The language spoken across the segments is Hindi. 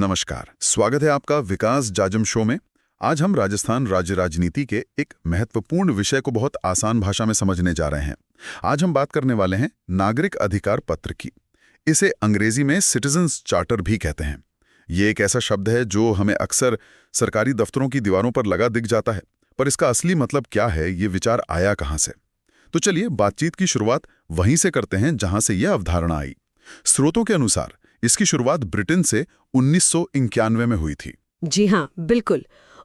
नमस्कार, स्वागत है आपका विकास जाजम शो में। आज हम राजस्थान राज्य राजनीति के एक महत्वपूर्ण विषय को बहुत आसान भाषा में समझने जा रहे हैं। आज हम बात करने वाले हैं नागरिक अधिकार पत्र की। इसे अंग्रेजी में सिटीजन्स चार्टर भी कहते हैं। ये एक ऐसा शब्द है जो हमें अक्सर सरकारी दफ्तरों की दीवारों पर लगा दिख जाता है, पर इसका असली मतलब क्या है, ये विचार आया कहाँ से? तो चलिए बातचीत की शुरुआत वहीं से करते हैं जहां से यह अवधारणा आई। स्रोतों के अनुसार इसकी शुरुआत ब्रिटेन से 1991 में हुई थी। जी हाँ, बिल्कुल।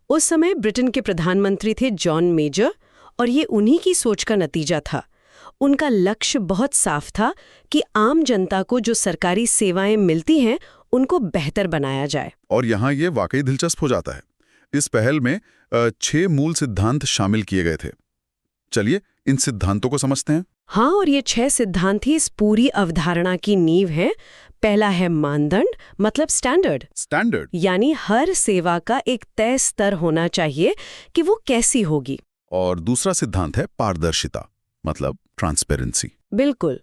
उस समय ब्रिटेन के प्रधानमंत्री थे जॉन मेजर और ये उन्हीं की सोच का नतीजा था। उनका लक्ष्य बहुत साफ था कि आम जनता को जो सरकारी सेवाएं मिलती हैं उनको बेहतर बनाया जाए। और यहाँ ये वाकई दिलचस्प हो जाता है। इस पहल में 6 मूल सिद्धांत शामिल किए गए थे। चलिए इन सिद्धांतों को समझते हैं। हाँ, और ये 6 सिद्धांत ही इस पूरी अवधारणा की नींव है। पहला है मानदंड, मतलब स्टैंडर्ड, यानी हर सेवा का एक तय स्तर होना चाहिए कि वो कैसी होगी। और दूसरा सिद्धांत है पारदर्शिता, मतलब ट्रांसपेरेंसी। बिल्कुल,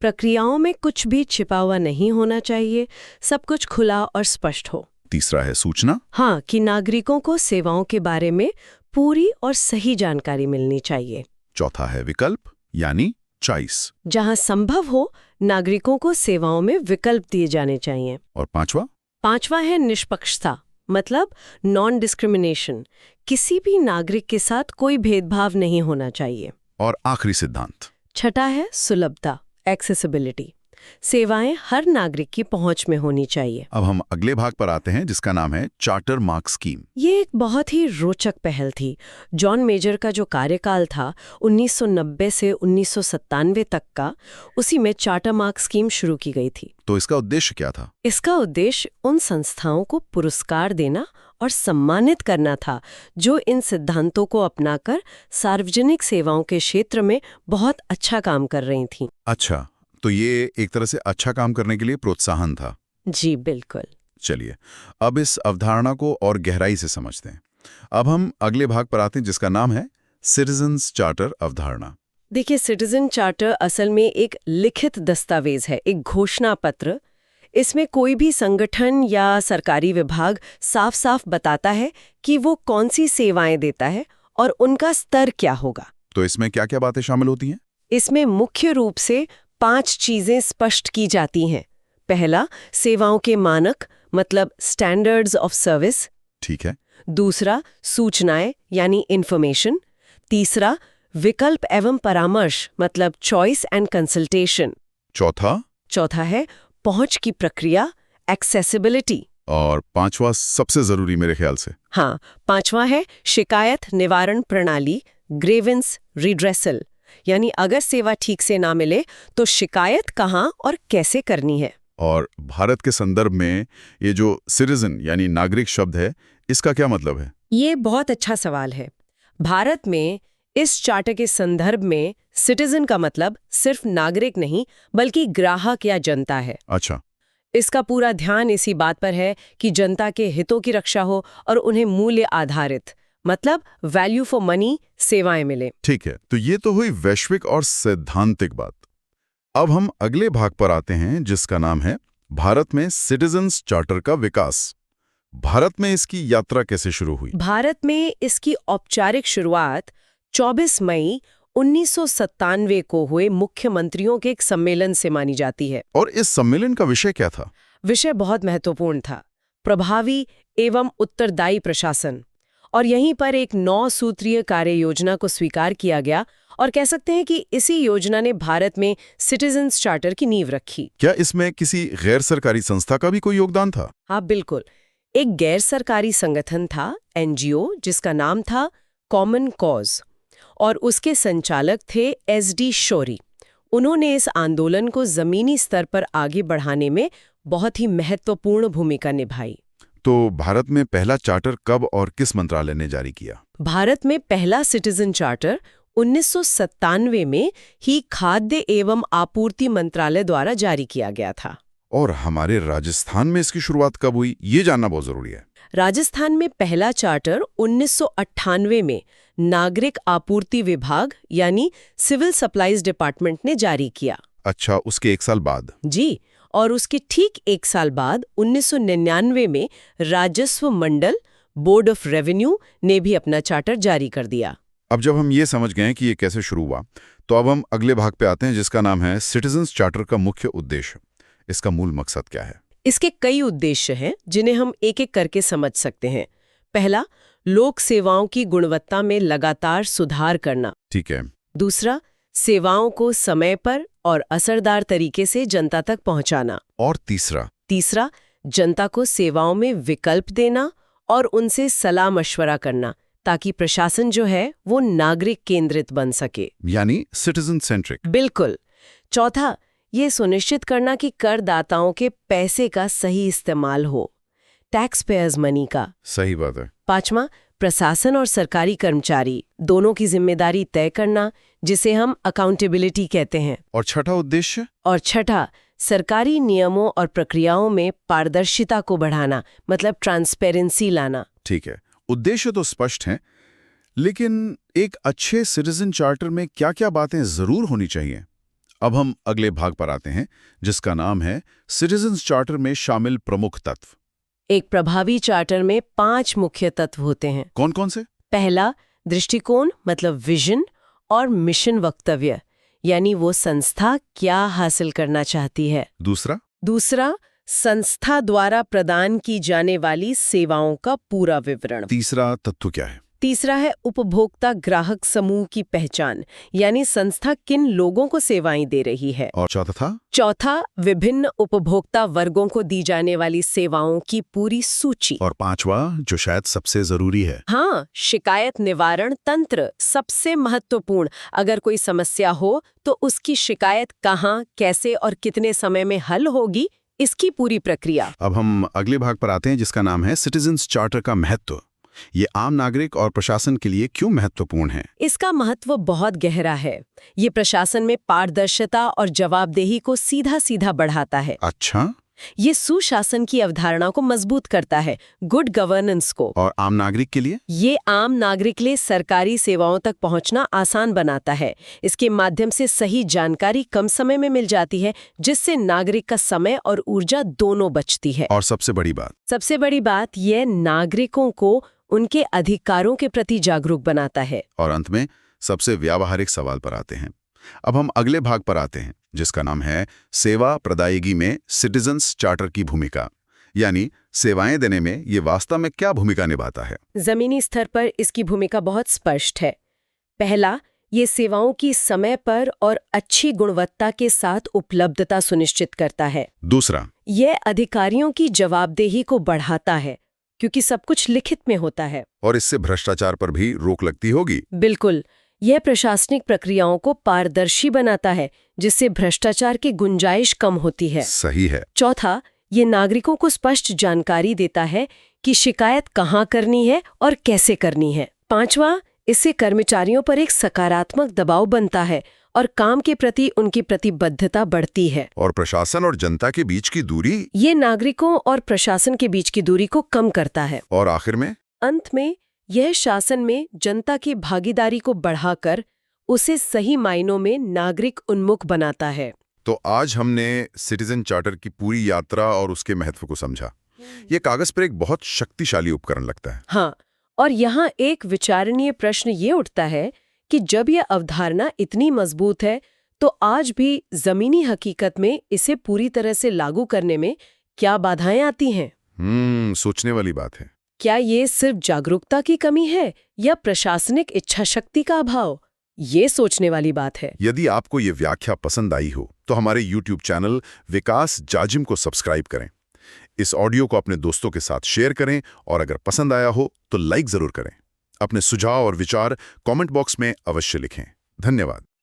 प्रक्रियाओं में कुछ भी छिपा हुआ नहीं होना चाहिए, सब कुछ खुला और स्पष्ट हो। तीसरा है सूचना। हाँ, कि नागरिकों को सेवाओं के बारे में पूरी और सही जानकारी मिलनी चाहिए। चौथा है विकल्प, यानी चॉइस। जहां संभव हो नागरिकों को सेवाओं में विकल्प दिए जाने चाहिए। और पांचवा है निष्पक्षता, मतलब नॉन डिस्क्रिमिनेशन। किसी भी नागरिक के साथ कोई भेदभाव नहीं होना चाहिए। और आखिरी सिद्धांत, छठा है सुलभता, एक्सेसिबिलिटी। सेवाएं हर नागरिक की पहुंच में होनी चाहिए। अब हम अगले भाग पर आते हैं जिसका नाम है चार्टर मार्क स्कीम। ये एक बहुत ही रोचक पहल थी। जॉन मेजर का जो कार्यकाल था 1990 से 1997 तक का, उसी में चार्टर मार्क स्कीम शुरू की गई थी। तो इसका उद्देश्य क्या था? इसका उद्देश्य उन संस्थाओं को पुरस्कार देना और सम्मानित करना था जो इन सिद्धांतों को अपनाकर सार्वजनिक सेवाओं के क्षेत्र में बहुत अच्छा काम कर रही थीं। अच्छा, तो ये एक तरह से अच्छा काम करने के लिए प्रोत्साहन था। जी बिल्कुल। चलिए अब इस अवधारणा को और गहराई से समझते हैं। अब हम अगले भाग पर आते हैं जिसका नाम है सिटीजन्स चार्टर अवधारणा। देखिए, सिटीजन चार्टर असल में एक लिखित दस्तावेज है, एक घोषणा पत्र। इसमें कोई भी संगठन या सरकारी विभाग साफ साफ बताता है कि वो कौन सी सेवाएं देता है और उनका स्तर क्या होगा। तो इसमें क्या क्या बातें शामिल होती हैं? इसमें मुख्य रूप से 5 चीजें स्पष्ट की जाती हैं। पहला, सेवाओं के मानक, मतलब स्टैंडर्ड्स ऑफ सर्विस। ठीक है। दूसरा, सूचनाएं यानी इंफॉर्मेशन। तीसरा, विकल्प एवं परामर्श, मतलब चॉइस एंड कंसल्टेशन। चौथा है पहुंच की प्रक्रिया, एक्सेसिबिलिटी। और पांचवा सबसे जरूरी मेरे ख्याल से। हाँ, पांचवा है शिकायत निवारण प्रणाली, ग्रेवेंस रिड्रेसल, यानी अगर सेवा ठीक से ना मिले तो शिकायत कहाँ और कैसे करनी है। और भारत के संदर्भ में ये जो सिटीजन यानी नागरिक शब्द है, इसका क्या मतलब है? ये बहुत अच्छा सवाल है। भारत में इस चार्टर के संदर्भ में सिटीजन का मतलब सिर्फ नागरिक नहीं बल्कि ग्राहक या जनता है। अच्छा। इसका पूरा ध्यान इसी बात पर है कि जनता के हितों की रक्षा हो और उन्हें मूल्य आधारित, मतलब वैल्यू फॉर मनी सेवाएं मिले। ठीक है, तो ये तो हुई वैश्विक और सैद्धांतिक बात। अब हम अगले भाग पर आते हैं जिसका नाम है भारत में सिटीजन्स चार्टर का विकास। भारत में इसकी यात्रा कैसे शुरू हुई? भारत में इसकी औपचारिक शुरुआत 24 मई 1997 को हुए मुख्यमंत्रियों के एक सम्मेलन से मानी जाती है। और इस सम्मेलन का विषय क्या था? विषय बहुत महत्वपूर्ण था, प्रभावी एवं उत्तरदायी प्रशासन। और यहीं पर एक 9 सूत्रीय कार्य योजना को स्वीकार किया गया और कह सकते हैं कि इसी योजना ने भारत में सिटीजन्स चार्टर की नींव रखी। क्या इसमें किसी गैर सरकारी संस्था का भी कोई योगदान था? हाँ बिल्कुल, एक गैर सरकारी संगठन था, एनजीओ, जिसका नाम था कॉमन कॉज, और उसके संचालक थे SD शौरी। उन्होंने इस आंदोलन को जमीनी स्तर पर आगे बढ़ाने में बहुत ही महत्वपूर्ण भूमिका निभाई। तो भारत में पहला चार्टर कब और किस मंत्रालय ने जारी किया? भारत में पहला सिटीजन चार्टर 1997 में ही खाद्य एवं आपूर्ति मंत्रालय द्वारा जारी किया गया था। और हमारे राजस्थान में इसकी शुरुआत कब हुई, ये जानना बहुत जरूरी है। राजस्थान में पहला चार्टर 1998 में नागरिक आपूर्ति विभाग यानी सिविल सप्लाईज डिपार्टमेंट ने जारी किया। अच्छा, उसके 1 साल बाद? जी, और उसके ठीक 1 साल बाद 1999 में राजस्व मंडल बोर्ड ऑफ रेवेन्यू ने भी अपना चार्टर जारी कर दिया। अब जब हम ये समझ गए कि ये कैसे शुरू हुआ, तो अब हम अगले भाग पे आते हैं जिसका नाम है सिटीजन्स चार्टर का मुख्य उद्देश्य। इसका मूल मकसद क्या है? इसके कई उद्देश्य हैं जिन्हें हम एक एक करके समझ सकते हैं। पहला, लोक सेवाओं की गुणवत्ता में लगातार सुधार करना। ठीक है। दूसरा, सेवाओं को समय पर और असरदार तरीके से जनता तक पहुंचाना। और तीसरा, जनता को सेवाओं में विकल्प देना और उनसे सलाह मशवरा करना, ताकि प्रशासन जो है वो नागरिक केंद्रित बन सके, यानी सिटीजन सेंट्रिक। बिल्कुल। चौथा, ये सुनिश्चित करना कि करदाताओं के पैसे का सही इस्तेमाल हो, टैक्स पेयर्स मनी का। सही बात है। पांचवा, प्रशासन और सरकारी कर्मचारी दोनों की जिम्मेदारी तय करना, जिसे हम अकाउंटेबिलिटी कहते हैं। और छठा उद्देश्य? और छठा, सरकारी नियमों और प्रक्रियाओं में पारदर्शिता को बढ़ाना, मतलब ट्रांसपेरेंसी लाना। ठीक है, उद्देश्य तो स्पष्ट हैं, लेकिन एक अच्छे सिटीजन चार्टर में क्या-क्या बातें जरूर होनी चाहिए? अब हम अगले भाग पर आते हैं जिसका नाम है सिटीजन्स चार्टर में शामिल प्रमुख तत्व। एक प्रभावी चार्टर में 5 मुख्य तत्व होते हैं। कौन कौन से? पहला, दृष्टिकोण मतलब विजन और मिशन वक्तव्य, यानी वो संस्था क्या हासिल करना चाहती है। दूसरा, संस्था द्वारा प्रदान की जाने वाली सेवाओं का पूरा विवरण। तीसरा तत्व क्या है? तीसरा है उपभोक्ता ग्राहक समूह की पहचान, यानी संस्था किन लोगों को सेवाएं दे रही है। और चौथा, विभिन्न उपभोक्ता वर्गों को दी जाने वाली सेवाओं की पूरी सूची। और पांचवा, जो शायद सबसे जरूरी है, हाँ, शिकायत निवारण तंत्र सबसे महत्वपूर्ण। अगर कोई समस्या हो तो उसकी शिकायत कहाँ, कैसे और कितने समय में हल होगी, इसकी पूरी प्रक्रिया। अब हम अगले भाग पर आते हैं जिसका नाम है सिटीजन्स चार्टर का महत्व। ये आम नागरिक और प्रशासन के लिए क्यों महत्वपूर्ण है? इसका महत्व बहुत गहरा है। ये प्रशासन में पारदर्शिता और जवाबदेही को सीधा सीधा बढ़ाता है। अच्छा। ये सुशासन की अवधारणा को मजबूत करता है, गुड गवर्नेंस को। और आम नागरिक के लिए? ये आम नागरिक के लिए सरकारी सेवाओं तक पहुंचना आसान बनाता है। इसके माध्यम से सही जानकारी कम समय में मिल जाती है, जिससे नागरिक का समय और ऊर्जा दोनों बचती है। और सबसे बड़ी बात ये नागरिकों को उनके अधिकारों के प्रति जागरूक बनाता है। और अंत में सबसे व्यावहारिक सवाल पर आते हैं। अब हम अगले भाग पर आते हैं जिसका नाम है सेवा प्रदायगी में सिटीजन्स चार्टर की भूमिका, यानी सेवाएं देने में ये वास्तव में क्या भूमिका निभाता है? जमीनी स्तर पर इसकी भूमिका बहुत स्पष्ट है। पहला, ये सेवाओं की समय पर और अच्छी गुणवत्ता के साथ उपलब्धता सुनिश्चित करता है। दूसरा, ये अधिकारियों की जवाबदेही को बढ़ाता है, क्योंकि सब कुछ लिखित में होता है। और इससे भ्रष्टाचार पर भी रोक लगती होगी। बिल्कुल। यह प्रशासनिक प्रक्रियाओं को पारदर्शी बनाता है, जिससे भ्रष्टाचार की गुंजाइश कम होती है। सही है। चौथा, ये नागरिकों को स्पष्ट जानकारी देता है कि शिकायत कहाँ करनी है और कैसे करनी है। पांचवा, इससे कर्मचारियों पर एक सकारात्मक दबाव बनता है और काम के प्रति उनकी प्रतिबद्धता बढ़ती है। और प्रशासन और जनता के बीच की दूरी? ये नागरिकों और प्रशासन के बीच की दूरी को कम करता है। और आखिर में? अंत में यह शासन में जनता की भागीदारी को बढ़ाकर उसे सही मायनों में नागरिक उन्मुख बनाता है। तो आज हमने सिटीजन चार्टर की पूरी यात्रा और उसके महत्व को समझा। ये कागज पर एक बहुत शक्तिशाली उपकरण लगता है। हाँ, और यहाँ एक विचारणीय प्रश्न ये उठता है कि जब यह अवधारणा इतनी मजबूत है, तो आज भी जमीनी हकीकत में इसे पूरी तरह से लागू करने में क्या बाधाएं आती हैं? सोचने वाली बात है। क्या ये सिर्फ जागरूकता की कमी है या प्रशासनिक इच्छा शक्ति का अभाव? ये सोचने वाली बात है। यदि आपको ये व्याख्या पसंद आई हो तो हमारे YouTube चैनल विकास जाजिम को सब्सक्राइब करें। इस ऑडियो को अपने दोस्तों के साथ शेयर करें और अगर पसंद आया हो तो लाइक जरूर करें। अपने सुझाव और विचार कमेंट बॉक्स में अवश्य लिखें। धन्यवाद।